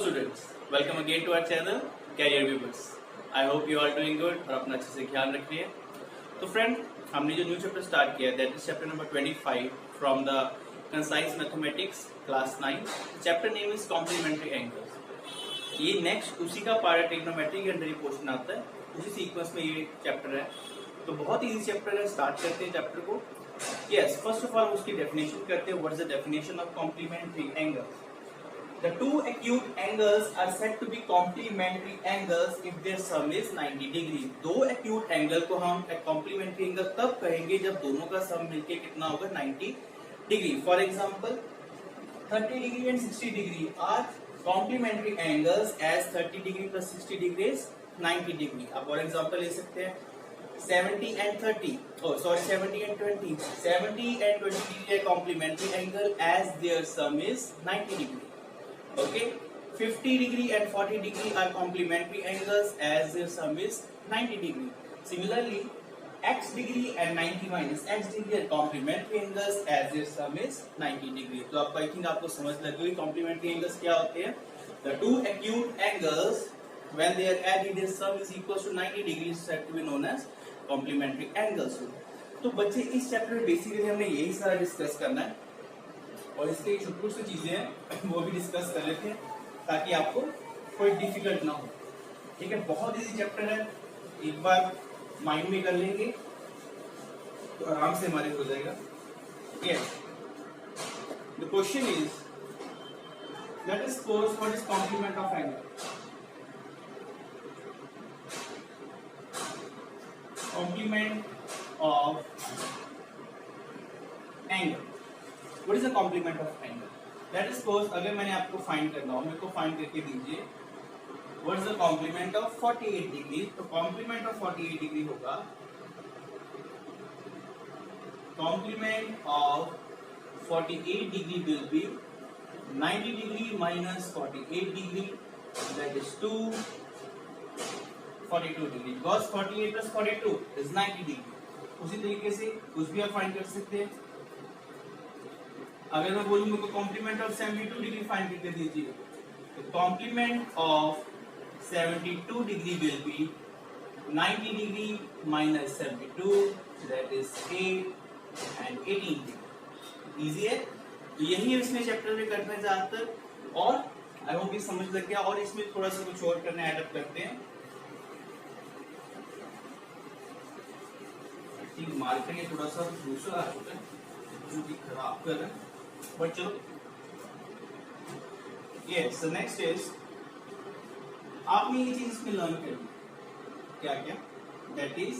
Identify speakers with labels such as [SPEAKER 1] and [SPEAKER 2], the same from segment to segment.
[SPEAKER 1] Students, welcome again to our channel Career Viewers. I hope you all doing good और अपना अच्छे से ख्याल रखिए। तो फ्रेंड, हमने जो न्यू चैप्टर स्टार्ट किया that is chapter number 25 from the concise mathematics class 9। Chapter name is complementary angles. ये नेक्स्ट उसी का पार्ट ट्रिग्नोमेट्री के अंदर ही पोर्शन आता है, उसी सीक्वेंस में ये चैप्टर है। तो बहुत इजी चैप्टर है, स्टार्ट करते हैं चैप्टर को। यस, फर्स्ट ऑफ ऑल उसकी डेफिनेशन करते हैं। What is the definition of complementary angles? The two acute angles are said to be complementary angles if their sum is 90 degree. दो acute angle को हम complementary angle तब कहेंगे जब दोनों का sum मिलके कितना होगा 90 degree. For example, 30 degree and 60 degree are complementary angles as 30 degree plus 60 degree is 90 degree. अब for example ले सकते हैं 70 and 30. Oh, sorry, 70 and 20. 70 and 20 degree are complementary angle as their sum is 90 degree. Okay, 50 degree and 40 degree are complementary angles as their sum is 90 degree. Similarly, x degree and 90 minus x degree are complementary angles as their sum is 90 degree. तो आपको I think आपको समझ लग गई complementary angles क्या होते हैं। The two acute angles when they are added their sum is equal to 90 degree is said to be known as complementary angles. तो बच्चे इस चैप्टर में बेसिकली हमने यही सारा डिस्कस करना है और इसके जो कुछ चीजें हैं वो भी डिस्कस कर लेते हैं ताकि आपको कोई डिफिकल्ट ना हो। ठीक है, बहुत इजी चैप्टर है, एक बार माइंड में कर लेंगे तो आराम से हमारे हो जाएगा। Yes, the question is let us suppose what is complement of angle. Complement of angle, What is the complement of angle? Let us suppose अगर मैंने आपको फाइंड करना हो, मेरे को फाइंड करके दीजिए what is the complement of 48 degree। तो complement of 48 degree होगा complement of 48 degree will be 90 degree minus 48 degree, that is 42 degree, because 48 plus 42 is 90 degree। उसी तरीके से कुछ भी आप फाइंड कर सकते हैं। अगर मैं बोलूं मेरे को कॉम्प्लीमेंट ऑफ 72 डिग्री फाइंड करके दीजिए, तो complement of 72 degree will be 90 degree minus 72, that is 8 and 18 degree. Easy है, तो यही इसमें चैप्टर में करना है ज्यादातर, और आई होप ये समझ लग गया। और इसमें थोड़ा सा कुछ और करना है, एडअप करते हैं। ठीक, मार्कर ये थोड़ा सा दूसरा आ चुका है जो कि खराब कर रहा है, बट चलो। यस, द नेक्स्ट इज आपने ये चीज इसमें लर्न करनी, क्या क्या, that is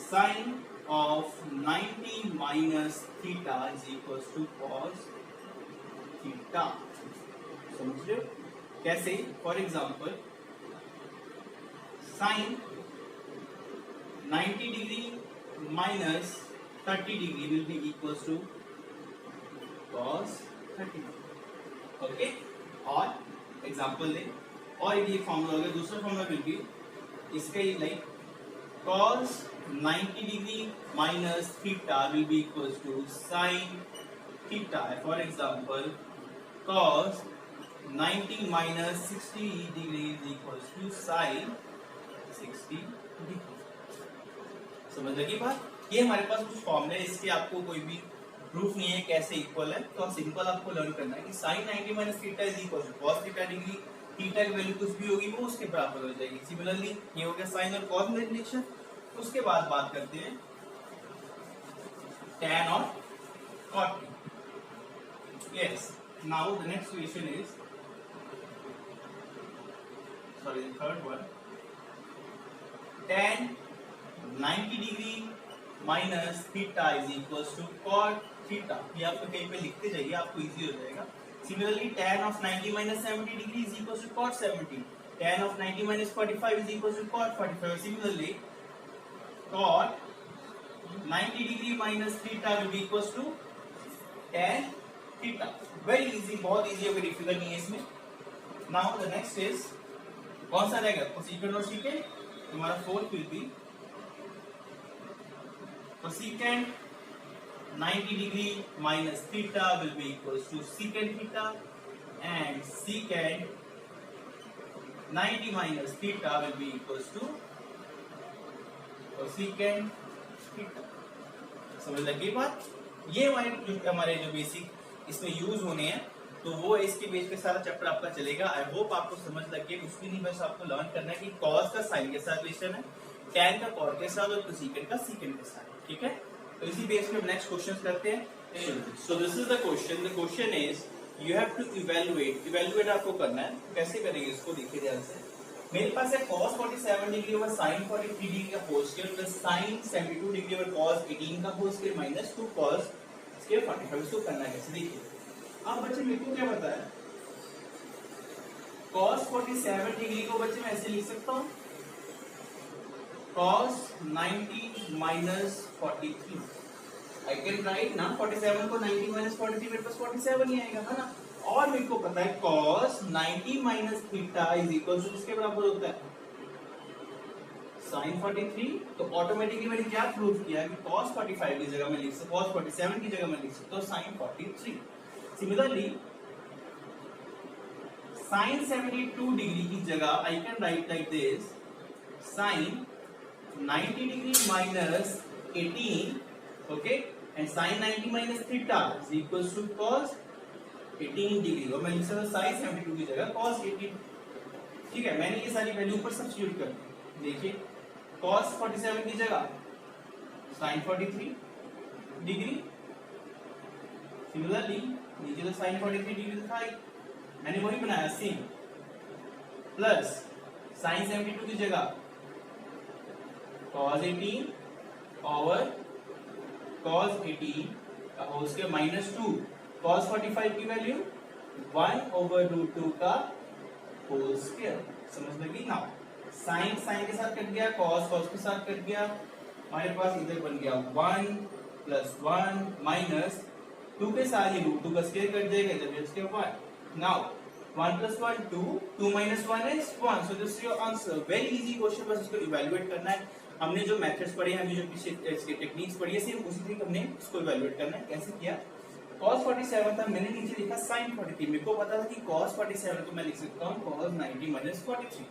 [SPEAKER 1] sine of 90 minus theta is equal to cos theta. समझ लो कैसे? For example sine 90 degree minus 30 degree will be equal to cos 30। Okay, और एग्जांपल दे, और ये फॉर्मूला हो गया। दूसरा फॉर्मूला विल बी इसका ही like cos 90 degree minus theta will be equal to sin theta. For example cos 90 माइनस 60 degree is equal to sin 60 degree. समझ लगी बात? ये हमारे पास कुछ फॉर्मूले, इसके आपको कोई भी प्रूफ नहीं है कैसे इक्वल है, तो सिंपल आपको लर्न करना है कि sin 90 minus theta is equal to cos theta degree. Theta की वैल्यू कुछ भी होगी वो उसके बराबर हो जाएगी। सिमिलरली ये हो गया sin और cos में रिलेशन। उसके बाद बात करते हैं tan और cot। Yes, now the next question is, sorry the third one, tan 90 degree minus theta is equal to cot theta. ये आपको कहीं पे लिखते जाइए, आपको इजी हो जाएगा। Similarly tan of 90 minus 70 degree is equal to cot 70। tan of 90 minus 45 is equal to cot 45। Similarly cot 90 degree minus theta will be equal to tan theta. Very easy, बहुत इजी है, कोई difficult नहीं है इसमें। Now the next is कौन सा रहेगा, cosecant और सेकेंड। तुम्हारा fourth will be cosecant 90 degree minus theta will be equals to secant theta, and secant 90 minus theta will be equals to cosecant theta. समझ लगी बात? ये हमारे जो बेसिक इसमें यूज होने हैं, तो वो इसके बेस पे सारा चैप्टर आपका चलेगा. आई होप आपको समझ लग गया. कुछ भी नहीं, बस आपको लर्न करना है कि कॉस का साइन के साथ रिलेशन है, टैन का कॉट के साथ और कोसेकेंट का सीकेंट के साथ. ठीक है, तो इसी बेस पे नेक्स्ट क्वेश्चन करते हैं. So this is the question. The question is you have to evaluate आपको करना है. कैसे करेंगे इसको, देखिए ध्यान से. मेरे पास है cos 47 degree over sin 43 degree का whole square plus sin 72 degree over cos 18 का whole square minus 2 cos square 45. इसको करना कैसे, देखिए. अब बच्चे मेरे को क्या पता है, cos 47 डिग्री को बच्चे मैं ऐसे लिख सकता हूँ cos 90 minus 43. I can right ना 47 को 90 माइनस 43 मेरे पास 47 ही आएगा, है ना. और मेरे को पता है cos 90 minus theta is equal to किसके बराबर होता है, sin 43. तो ऑटोमेटिकली मैंने क्या प्रूव किया कि cos 45 की जगह मैं लिख सकता हूँ, cos 47 की जगह मैं लिख सकता हूँ sin 43. सिमिलरली sin 72 डिग्री की जगह I can write like this sin 90 degree minus 18, okay, and sin 90 minus theta is equal to cos 18 degree. और मैं लिख सकता हूं sin 72 की जगह cos 18. ठीक है, मैंने ये सारी वैल्यू ऊपर सब्स्टिट्यूट कर दी. देखिए cos 47 की जगह sin 43 डिग्री. सिमिलरली नीचे तो sin 43 डिग्री था ही, मैंने वही बनाया सेम, प्लस sin 72 की जगह cos 18 ओवर cos 18 का होल स्क्वायर माइनस 2 cos 45 की वैल्यू 1 ओवर रूट 2 का होल स्क्वायर. समझ लगी ना. साइन साइन के साथ कट गया, cos cos के साथ कट गया, हमारे पास इधर बन गया 1 प्लस 1 माइनस 2 के साथ ही रूट 2 का स्क्वायर कट जाएगा, इधर भी square 1. Now 1 plus 1 2, 2 minus 1 is 1. So this is your answer. Very easy question, बस इसको इवैल्यूएट करना है. हमने जो मेथड्स पढ़े हैं, हमने जो पीछे इसके टेक्निक्स पढ़ी है, सेम उसी तरीके हमने इसको इवैल्यूएट करना है. कैसे किया, cos 47 था, मैंने नीचे लिखा sin 43. मेरे को पता था कि cos 47 को मैं लिख सकता हूँ cos 90 minus 43.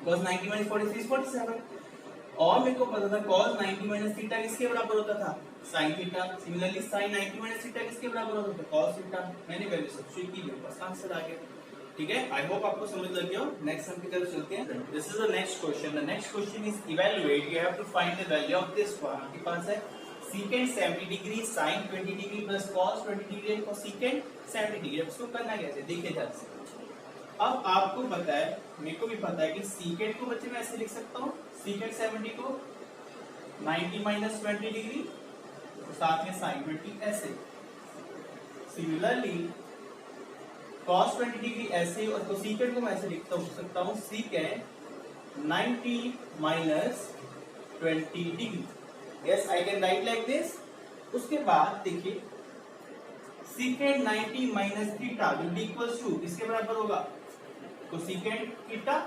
[SPEAKER 1] cos 90 minus 43 is 47. और मेरे को पता था cos 90 minus थीटा किसके बराबर होता था, sin theta. Similarly sin 90 minus theta किसके बराबर होता था, cos थीटा. मैंने वैल्यू सब्स्टिट्यूट की, मेरे पास आंसर आ गया. ठीक है, आई होप आपको समझ लग गया हो. नेक्स्ट सम की तरफ चलते हैं. This is the next question. The next question is evaluate. You have to find the value of this one. आपके पास है secant 70 degree, sin 20 degree plus cos 20 degree and cosecant 70 degree. अब इसको करना कैसे, देखिए ध्यान से. अब आपको पता है, मेरे को भी पता है कि secant को बच्चे मैं ऐसे लिख सकता हूँ, secant 70 को 90 माइनस 20 डिग्री, तो साथ में sin 20 ऐसे. सिमिलरली cos 20 डिग्री ऐसे, और cosecant को मैं ऐसे लिख सकता हूँ secant 90 minus 20 degree. Yes, I can write like this. उसके बाद देखिए secant 90 minus theta will be equals to किसके बराबर होगा, cosecant theta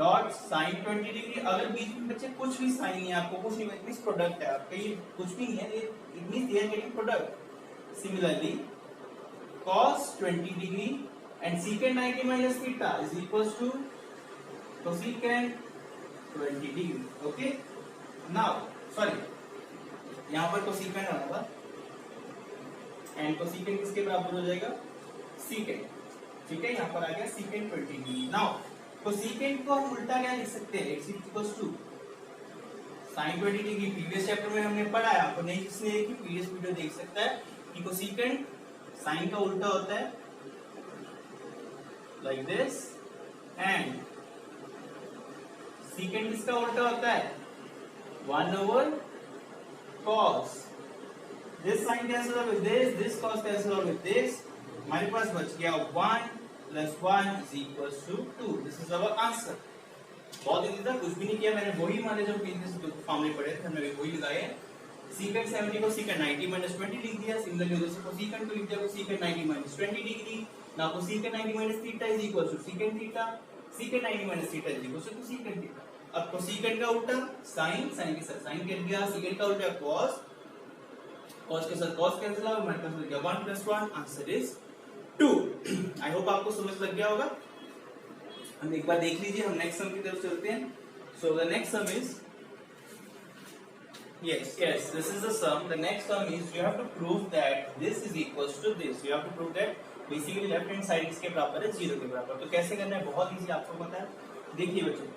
[SPEAKER 1] dot sin 20 degree. अगर बीच में बच्चे कुछ भी साइन नहीं है, आपको कुछ नहीं, इस प्रोडक्ट है आपका, ये कुछ भी नहीं है, ये it means they are getting product. Similarly cos 20 degree and secant 90 minus theta is equals to cosecant 20 degree. Okay, now sorry, यहाँ पर कोसेकेंट आना था एंड कोसेकेंट किसके बराबर हो जाएगा, secant. ठीक है, यहाँ पर आ गया secant 20 डिग्री. नाउ कोसेकेंट को हम उल्टा क्या लिख सकते हैं, x equals to sin 20 degree. Previous chapter में हमने पढ़ा है, आपको नहीं जिसने देखी प्रीवियस वीडियो देख सकता है कि कोसेकेंट साइन का उल्टा होता है लाइक दिस, एंड secant किसका उल्टा होता है 1 over cos. This sign cancel out with this cos cancel out with this. हमारे पास बच गया 1 plus 1 is equals to 2. This is our answer. बहुत इजी था, कुछ भी नहीं किया मैंने, वही हमारे जो प्रीवियस फॉर्मूले पढ़े थे हमने वही लगाए. secant 70 को secant 90 minus 20 लिख दिया. सिमिलरली उधर से cosecant को लिख दिया, secant 90 minus 20 degree. now cosecant 90 minus theta is equals to secant theta. secant 90 minus theta is equals to cosecant theta. अब कोसेकेंट का उल्टा साइन, साइन के साथ साइन कट गया, सेकेंड का उल्टा कॉस, कॉस के साथ कॉस कैंसिल आउट, हमारे पास बच गया 1 plus 1. Answer is 2। I hope आपको समझ लग गया होगा। हम एक बार देख लीजिए, हम नेक्स्ट सम की तरफ चलते हैं। So the next sum is yes this is the sum. The next sum is you have to prove that this is equals to this. You have to prove that basically left hand side इसके बराबर है 0 के बराबर। तो कैसे करना है, बहुत इजी, आपको पता है। देखिए बच्चों,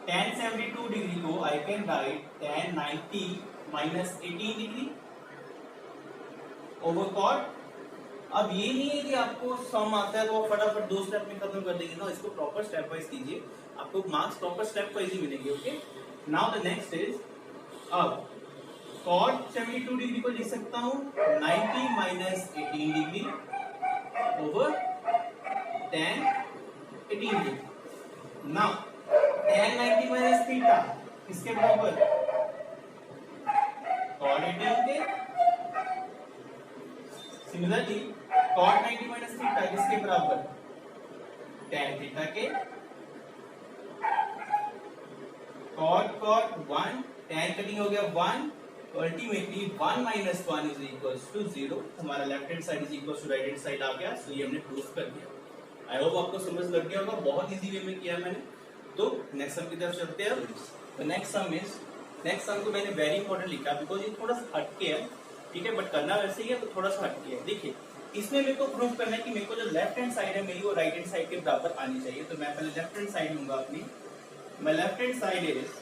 [SPEAKER 1] tan 72 डिग्री को आई can right tan 90 minus 18 degree over cot। अब ये नहीं है कि आपको सम आता है तो फटाफट 2 स्टेप में खत्म कर देंगे ना, इसको प्रॉपर स्टेप वाइज कीजिए, आपको मार्क्स प्रॉपर स्टेप वाइज ही मिलेंगे। Okay, now the next is, अब cot 72 डिग्री को लिख सकता हूं 90 minus 18 degree over tan 18 degree. Now tan 90 minus theta किसके बराबर, cot 18 के। सिमिलरली cot 90 माइनस थीटा किसके बराबर, tan थीटा के। cot 1 tan कटिंग हो गया 1, अल्टीमेटली 1 माइनस 1 इज इक्वल्स टू 0। हमारा left hand side is equals to right hand side आ गया। सो ये हमने प्रूव कर दिया। आई होप आपको समझ लग गया होगा, बहुत इजी वे में किया मैंने। तो नेक्स्ट सम की तरफ चलते हैं। तो नेक्स्ट सम को मैंने वेरी इंपॉर्टेंट लिखा बिकॉज ये थोड़ा सा हटके है, ठीक है, बट करना वैसे ही है, तो थोड़ा सा हटके है। देखिए, इसमें मेरे को प्रूव करना है कि मेरे को जो लेफ्ट हैंड साइड है मेरी वो राइट हैंड साइड के बराबर आनी चाहिए। तो मैं पहले लेफ्ट हैंड साइड लूंगा अपनी। My left hand side is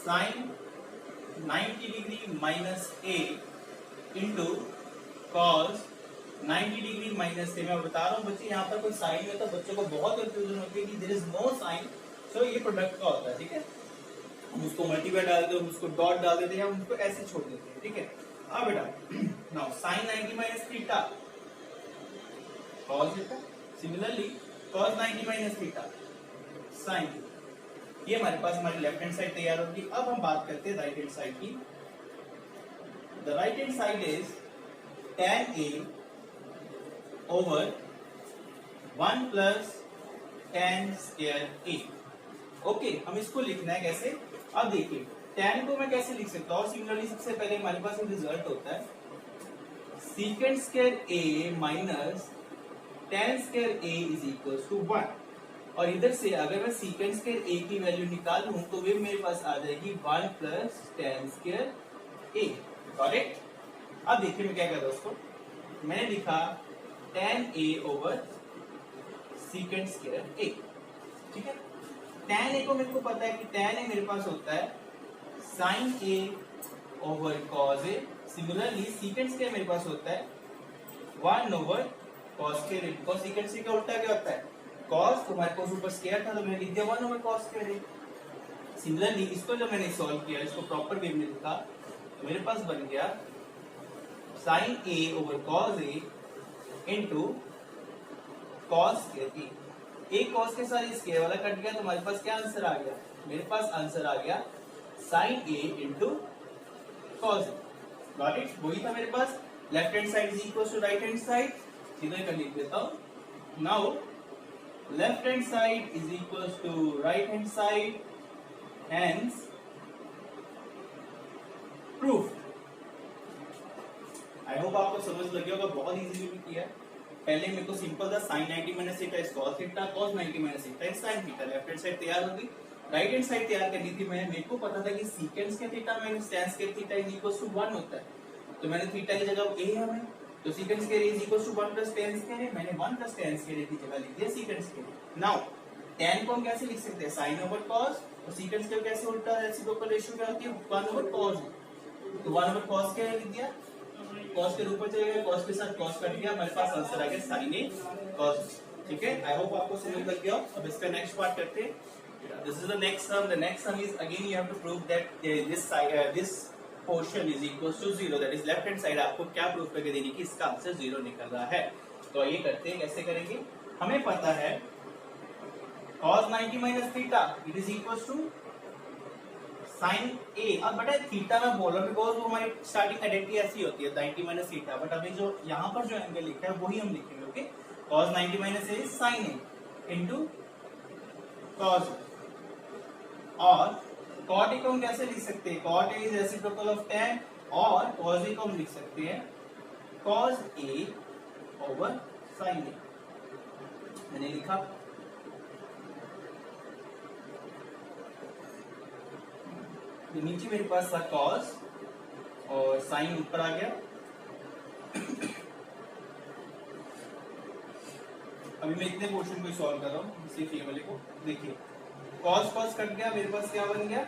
[SPEAKER 1] sin 90 degree minus a into cos 90 degree minus a। मैं बता रहा हूँ बच्चे, यहाँ पर कोई साइन में तो बच्चों को बहुत कंफ्यूजन होती है कि देयर इज नो साइन। सो ये प्रोडक्ट का होता है, ठीक है। हम उसको मल्टीप्लाई डाल देते हैं, हम उसको डॉट डाल देते हैं, हम उसको ऐसे छोड़ देते हैं, ठीक है। अब बेटा now sin 90 minus theta cos theta, similarly cos 90 minus theta sin। ये हमारे पास हमारी लेफ्ट हैंड साइड तैयार होगी। अब हम बात करते हैं राइट हैंड साइड की। The right hand side is tan a over 1 plus tan square a। Okay, हम इसको लिखना है कैसे। अब देखिए, tan को मैं कैसे लिख सकता हूँ। सिमिलरली सबसे पहले हमारे पास एक रिजल्ट होता है secant square a minus tan square a is equal to 1। और इधर से अगर मैं सीकेंट स्क्वायर a की वैल्यू निकालूं तो वे मेरे पास आ जाएगी 1 plus tan square a। Correct. अब देखिए मैं क्या कर रहा हूं, उसको मैंने लिखा tan a over secant square a, ठीक है। tan a को मेरे को पता है कि tan a मेरे पास होता है sin a over cos a। Similarly secant square मेरे पास होता है 1 over cos square a। Because secant square का उल्टा क्या होता है, cos। तो हमारे पास ऊपर स्क्वायर था तो मैंने लिख दिया 1 over cos square a। Similarly इसको जब मैंने सॉल्व किया, इसको प्रॉपर वे में लिखा, तो मेरे पास बन गया sin a over cos a into cos square a। एक cos के साथ स्क्वायर वाला कट गया तो हमारे पास क्या आंसर आ गया, मेरे पास आंसर आ गया sin a into cos a। Got it. वही था मेरे पास। Left hand side is equal to right hand side, सीधा कर लिख देता हूं। Now left hand side is equals to right hand side, hence proof। I hope आपको समझ लग गया होगा, बहुत इजीली भी किया। पहले मेरे को सिंपल था sin 90 minus theta is cos theta, cos 90 minus theta is sin theta. Left hand side तैयार हो गई। राइट हैंड साइड तैयार करनी थी मैंने। मेरे को पता था कि सीकेंट के थीटा माइनस tan के थीटा इज इक्वल टू 1 होता है, तो मैंने थीटा की जगह a है मैं, तो secant square is equal to 1 plus tan square, मैंने 1 प्लस tan स्क्वायर की जगह लिख दिया सीकेंट स्क्वायर। नाउ tan को हम कैसे लिख सकते हैं, sin ओवर cos, और सीकेंट स्क्वायर कैसे उल्टा रेसिप्रोकल रेशियो क्या होती है 1 ओवर cos। तो 1 ओवर cos क्या लिख दिया, cos के रूप में चले गए, cos के साथ cos कट गया, हमारे पास आंसर आ गया sin a cos। ठीक है, आई होप आपको समझ लग गया। अब इसका नेक्स्ट पार्ट करते हैं। This is the next sum. The next sum is again you have to prove that this portion is equal to 0, that is left hand side. आपको क्या प्रूफ करके देनी कि इसका आंसर 0 निकल रहा है। तो ये करते हैं, कैसे करेंगे। हमें पता है cos 90 minus theta it is equal to sin a। अब बेटा थीटा मैं बोल रहा हूं बिकॉज वो हमारी स्टार्टिंग आइडेंटिटी ऐसी होती है 90 माइनस थीटा, बट अभी जो यहाँ पर जो एंगल लिखा है वही हम लिखेंगे। Okay, cos 90 minus a is sin a into cos। और cot a को हम कैसे लिख सकते हैं, cot a is reciprocal of tan, और cos a को हम लिख सकते हैं cos a ओवर साइन ए। मैंने लिखा, तो नीचे मेरे पास था कॉस और साइन ऊपर आ गया। अभी मैं इतने पोर्शन को सॉल्व कर रहा हूँ, सिर्फ ये वाले को देखिए। कॉस कॉस कट गया, मेरे पास क्या बन गया,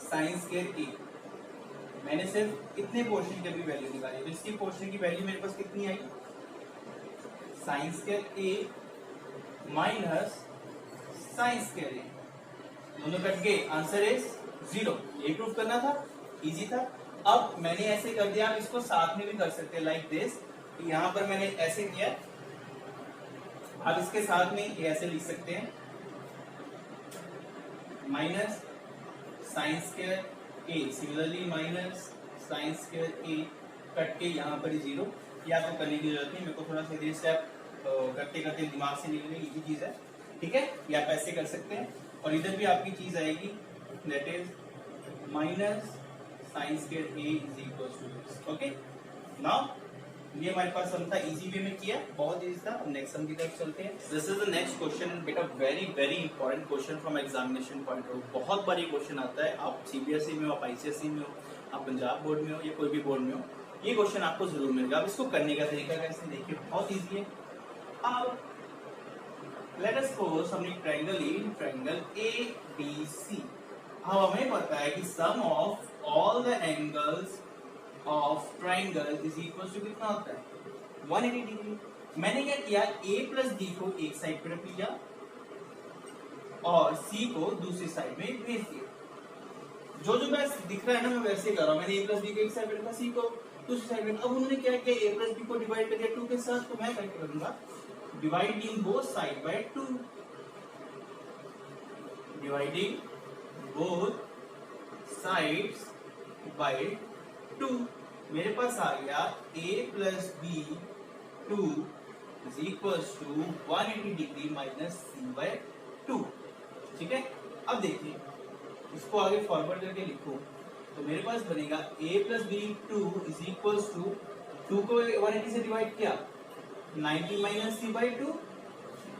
[SPEAKER 1] साइन स्क्वायर ए। मैंने सिर्फ इतने पोर्शन की अभी वैल्यू निकाली, तो इसकी पोर्शन की वैल्यू मेरे पास कितनी आई, साइन स्क्वायर ए माइनस साइन स्क्वायर ए। दोनों कट गए, आंसर इज 0। ये प्रूफ करना था, इजी था। अब मैंने ऐसे कर दिया, आप इसको साथ में भी कर सकते हैं लाइक दिस। यहां पर मैंने ऐसे किया, आप इसके साथ में ये ऐसे लिख सकते हैं, माइनस साइन स्क्वायर ए, सिमिलरली माइनस साइन स्क्वायर ए, कट के यहाँ पर 0। ये आपको करने की जरूरत नहीं, मेरे को थोड़ा सा स्टेप करते करते दिमाग से निकलने की इजी चीज है, ठीक है। ये आप ऐसे कर सकते हैं, और इधर भी आपकी चीज आएगी, that is minus sine square A is equal to this. Okay, now ये हमारे पास सम था, इजी वे में किया, बहुत इजी था। अब नेक्स्ट सम की तरफ चलते हैं। This is the next question, बेटा very very important question from examination point of view. बहुत बार ये क्वेश्चन आता है, आप सीबीएसई में हो, आप आईसीएसई में हो, आप पंजाब बोर्ड में हो या कोई भी बोर्ड में हो, ये क्वेश्चन आपको जरूर मिलेगा। अब इसको करने का तरीका कैसे, देखिए बहुत ईजी है। अब लेट अस सपोज हमने ट्रायंगल ABC। अब हमें पता है कि sum of all the angles of triangle is equal to कितना होता है, 180 डिग्री। मैंने क्या किया, A प्लस D को एक साइड पे रख लिया और C को दूसरी साइड में भेज दिया। जो जो बस दिख रहा है ना, मैं वैसे कर रहा हूँ। मैंने A प्लस D को एक साइड पे रखा, C को दूसरी साइड में। अब उन्होंने क्या किया, A प्लस B को डिवाइड कर दिया 2 के साथ, तो मैं करके करूंगा dividing both side by 2, dividing both sides by 2। मेरे पास आ गया A plus B 2 is equal to 180 degree minus C by 2, ठीक है। अब देखिए, इसको आगे फॉरवर्ड करके लिखो, तो मेरे पास बनेगा A plus B 2 is equal to 2 को 180 से डिवाइड किया, 90 माइनस C बाई 2,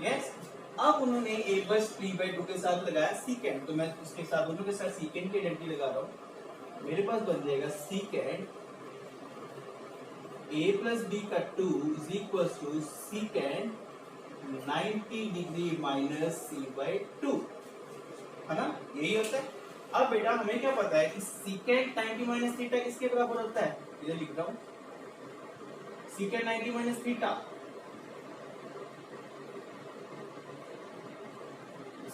[SPEAKER 1] यस। अब उन्होंने A बस 3 बाई 2 के साथ लगाया सीकेंड, तो मैं इसके साथ दोनों के साथ सीकेंड की आइडेंटिटी लगा रहा हूँ। मेरे पास बन जाएगा सीकेंड A प्लस B का 2 is equal to secant 90 degree minus C by 2, है ना, यही होता है। अब बेटा हमें क्या पता है कि सीकेंड 90 माइनस थीटा किसके बराबर होता है, इधर लिख रहा हूँ, सीकेंड 90 minus theta,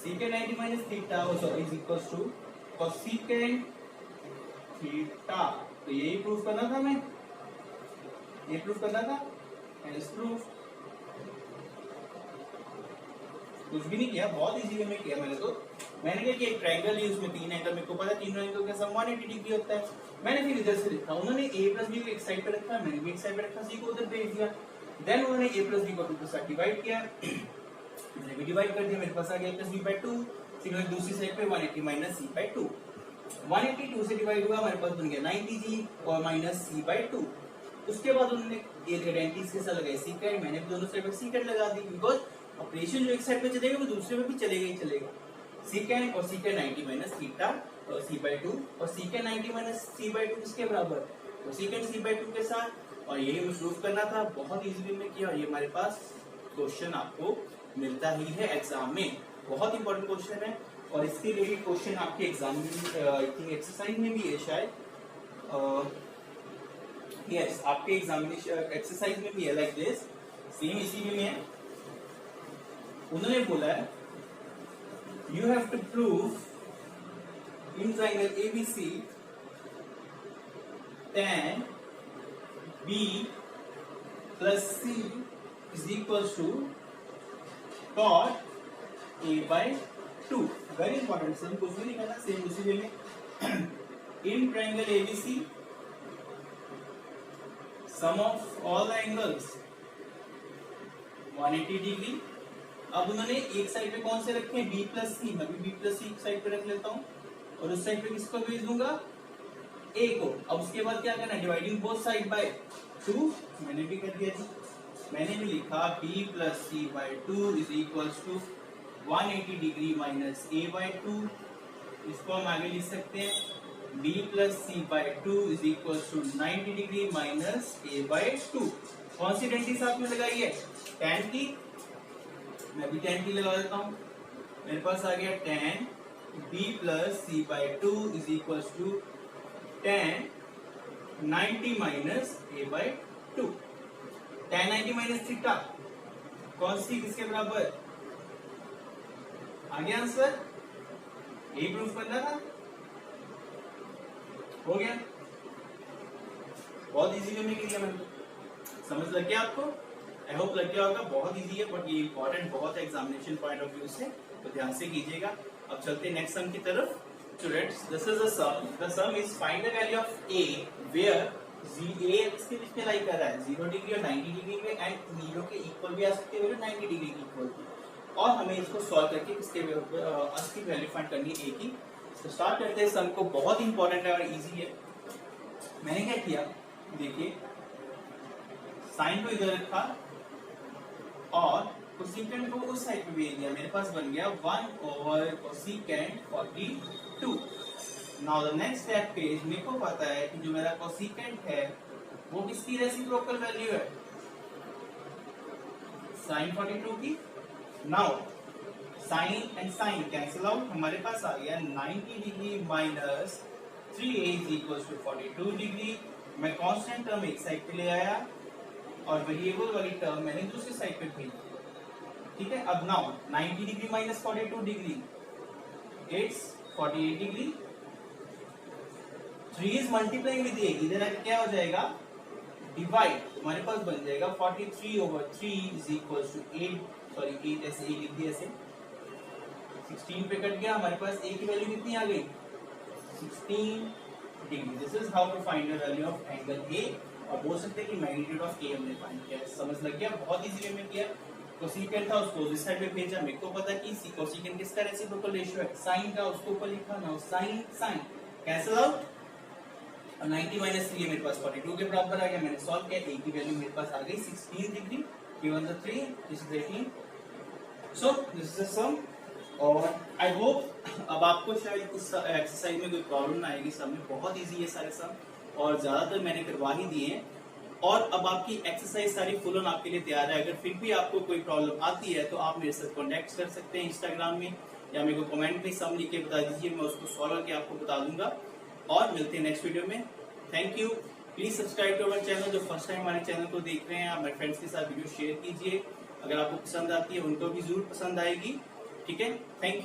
[SPEAKER 1] secant 90 minus theta is equals to cosecant theta। तो यही प्रूफ करना था, मैं ये प्रूफ करना था, hence proof। कुछ भी नहीं किया, बहुत इजी वे में किया मैंने। तो मैंने क्या किया, एक ट्रायंगल है, उसमें 3 एंगल, मेरे को पता है तीनों एंगल का सम 180 डिग्री होता है। मैंने फिर इधर से लिखा, उन्होंने A प्लस B को एक साइड पे रखा, मैंने भी एक साइड पे रखा, C को उधर भेज दिया। देन उन्होंने A प्लस B को 2 के साथ डिवाइड किया, मैंने भी डिवाइड कर दिया, मेरे पास आ गया प्लस B बाई 2। सिमिलर दूसरी साइड पे 180 माइनस C बाई 2, 182 से डिवाइड हुआ, हमारे पास बन गया 90G और माइनस C बाई 2। उसके बाद उन्होंने ये आइडेंटिटी इसके साथ लगाई सीकेंड, मैंने भी दोनों साइड पे सीकेंड लगा दी, बिकॉज ऑपरेशन जो एक साइड पे चलेगा वो दूसरे पे भी चलेगा ही चलेगा। सीकेंड और सीकेंड 90 माइनस थीटा और C बाई 2, और सीकेंड 90 माइनस C बाई 2 किसके बराबर, तो सीकेंड C बाई 2 के साथ। और यही मुझे प्रूफ करना था, बहुत इजी वे में किया, और ये हमारे पास क्वेश्चन आपको मिलता ही है एग्जाम में, बहुत इंपॉर्टेंट क्वेश्चन है। और इसके रिलेटेड क्वेश्चन आपके एग्जाम में, आई थिंक एक्सरसाइज में भी है शायद, यस आपके एग्जामिनेशन एक्सरसाइज में भी है, लाइक दिस, सेम इसी में है। उन्होंने बोला है you have to prove in triangle ABC tan B plus C is equals to cot A by 2। Very important, sum कुछ भी नहीं करना, सेम उसी वे में। In triangle ABC sum of all the angles 180 degree. अब उन्होंने एक side पे कौन से रखे हैं, B प्लस C, मैं भी B प्लस C साइड पे रख लेता हूँ, और उस साइड पे किसको भेज दूंगा, a को। अब उसके बाद क्या करना है, डिवाइडिंग बोथ साइड बाय 2, मैंने भी कर दिया जी, मैंने भी लिखा b plus C by 2 is equals to 180 degree minus a by 2। इसको हम आगे लिख सकते हैं b plus C by 2 is equals to 90 degree minus a by 2। कौन सी डेंसिटी साथ में लगाई है, tan की, मैं भी tan की लगा देता हूं। मेरे पास आ गया tan b plus C by 2 is equals to tan 90 minus a by 2। tan 90 minus theta कौन सी किसके बराबर, आ गया आंसर, यही प्रूफ करना था, हो गया। बहुत इजी वे में किया मैंने, समझ लग गया आपको, आई होप लग गया होगा। बहुत इजी है बट ये इंपॉर्टेंट बहुत है एग्जामिनेशन पॉइंट ऑफ व्यू से, तो ध्यान से कीजिएगा। अब चलते हैं नेक्स्ट सम की तरफ। Students, this is the sum is find the value of a where a इसके बीच में लाई कर रहा है 0 डिग्री और 90 डिग्री में, एंड 0 के इक्वल भी आ सकते हैं 90 डिग्री के इक्वल भी, और हमें इसको सॉल्व करके इसके असली वैल्यू फाइंड करनी है a की। तो स्टार्ट करते हैं सम को, बहुत इंपॉर्टेंट है और इजी है। मैंने क्या किया, देखिए साइन को इधर रखा और कोसेकेंट को उस साइड पे भेज दिया, मेरे पास बन गया 1 over cosecant 42। Now the next step पे मेरे को पता है कि जो मेरा कोसेकेंट है वो किसकी रेसिप्रोकल वैल्यू है, साइन 42 की। Now sine and sine cancel out, हमारे पास आ गया 90 degree minus 3a is equal to 42 degree. मैं कांस्टेंट टर्म एक साइड पे ले आया और वेरिएबल वाली टर्म मैंने दूसरी साइड पे भेज दी, ठीक है। अब now 90 degree minus 42 degree it's 48 degree. 3 is multiplying with a, इधर आके क्या हो जाएगा, डिवाइड, हमारे पास बन जाएगा 43 over 3 is equal to 8, sorry 8 ऐसे a लिख दिया ऐसे, 16 पे कट गया, हमारे पास a की वैल्यू कितनी आ गई, 16 degree. This is how to find the value of angle a, और बोल सकते हैं कि मैग्नीट्यूड ऑफ a हमने फाइंड किया। समझ लग गया, बहुत इजी वे में किया। कोसेकेंट था उसको इस साइड पे भेजा, मेरे को पता कि कोसेकेंट किसका रेसिप्रोकल रेशियो है, साइन का, उसको ऊपर लिखा ना, साइन साइन कैंसिल आउट, और 90 माइनस 3 मेरे पास 42 के बराबर आ गया। मैंने सॉल्व किया, a की वैल्यू मेरे पास आ गई 16 degree, given the 3 this is 18। so this is the sum, और आई होप अब आपको शायद इस एक्सरसाइज में कोई प्रॉब्लम ना आएगी। सम में बहुत इजी है सारे सम, और ज्यादातर मैंने करवा ही दिए हैं, और अब आपकी एक्सरसाइज सारी फुल ऑन आपके लिए तैयार है। अगर फिर भी आपको कोई प्रॉब्लम आती है तो आप मेरे साथ कॉन्टेक्ट कर सकते हैं इंस्टाग्राम में, या मेरे को कमेंट में सम लिख के बता दीजिए, मैं उसको सॉल्व करके आपको बता दूंगा। और मिलते हैं नेक्स्ट वीडियो में, thank you. Please subscribe to our channel, जो फर्स्ट टाइम हमारे चैनल को देख रहे हैं, आप मेरे फ्रेंड्स के साथ वीडियो शेयर कीजिए, अगर आपको पसंद आती है उनको भी जरूर पसंद आएगी, ठीक है। Thank you.